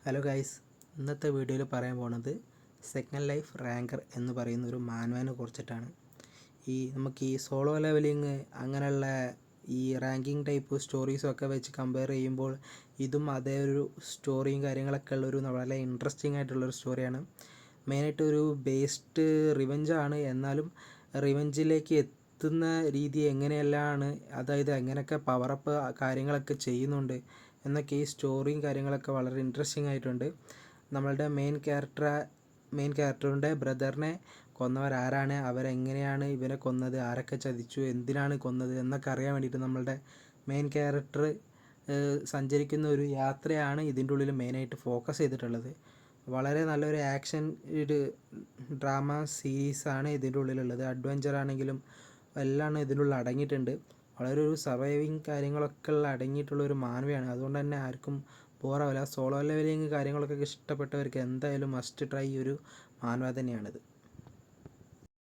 Hello guys, ഇന്നത്തെ വീഡിയോയിൽ പറയാൻ പോകുന്നത് സെക്കൻഡ് ലൈഫ് റാങ്കർ എന്ന് പറയുന്ന ഒരു മാനുവലിനെ കുറിച്ചിട്ടാണ്. നമുക്ക് ഈ സോളോ ലെവലിങ് അങ്ങനെയുള്ള ഈ റാങ്കിങ് ടൈപ്പ് സ്റ്റോറീസും ഒക്കെ വെച്ച് കമ്പയർ ചെയ്യുമ്പോൾ ഇതും അതേ ഒരു സ്റ്റോറിയും കാര്യങ്ങളൊക്കെ ഉള്ളൊരു വളരെ ഇൻട്രസ്റ്റിംഗ് ആയിട്ടുള്ളൊരു സ്റ്റോറിയാണ്. മെയിനായിട്ട് ഒരു ബേസ്ഡ് റിവെഞ്ചാണ്. എന്നാലും റിവെഞ്ചിലേക്ക് എത്തുന്ന രീതി എങ്ങനെയെല്ലാണ്, അതായത് എങ്ങനെയൊക്കെ പവറപ്പ് കാര്യങ്ങളൊക്കെ ചെയ്യുന്നുണ്ട് എന്നൊക്കെ ഈ സ്റ്റോറിയും കാര്യങ്ങളൊക്കെ വളരെ ഇൻട്രസ്റ്റിംഗ് ആയിട്ടുണ്ട്. നമ്മളുടെ മെയിൻ ക്യാരക്ടറിൻ്റെ ബ്രദറിനെ കൊന്നവരാരാണ്, അവരെങ്ങനെയാണ് ഇവനെ കൊന്നത്, ആരൊക്കെ ചതിച്ചു, എന്തിനാണ് കൊന്നത് എന്നൊക്കെ അറിയാൻ വേണ്ടിയിട്ട് നമ്മളുടെ മെയിൻ ക്യാരക്ടർ സഞ്ചരിക്കുന്ന ഒരു യാത്രയാണ് ഇതിൻ്റെ ഉള്ളിൽ മെയിനായിട്ട് ഫോക്കസ് ചെയ്തിട്ടുള്ളത്. വളരെ നല്ലൊരു ആക്ഷൻ ഡ്രാമ സീരീസാണ് ഇതിൻ്റെ ഉള്ളിലുള്ളത്. അഡ്വഞ്ചർ ആണെങ്കിലും എല്ലാം ഇതിൻ്റെ ഉള്ളിൽ അടങ്ങിയിട്ടുണ്ട്. വളരെ ഒരു സർവൈവിങ് കാര്യങ്ങളൊക്കെ ഉള്ള അടങ്ങിയിട്ടുള്ള ഒരു മാനുവയാണ്. അതുകൊണ്ട് തന്നെ ആർക്കും ബോറാവില്ല. സോളോ ലെവലിങ് കാര്യങ്ങളൊക്കെ ഇഷ്ടപ്പെട്ടവർക്ക് എന്തായാലും മസ്റ്റ് ട്രൈ ഒരു മാനുവ തന്നെയാണിത്.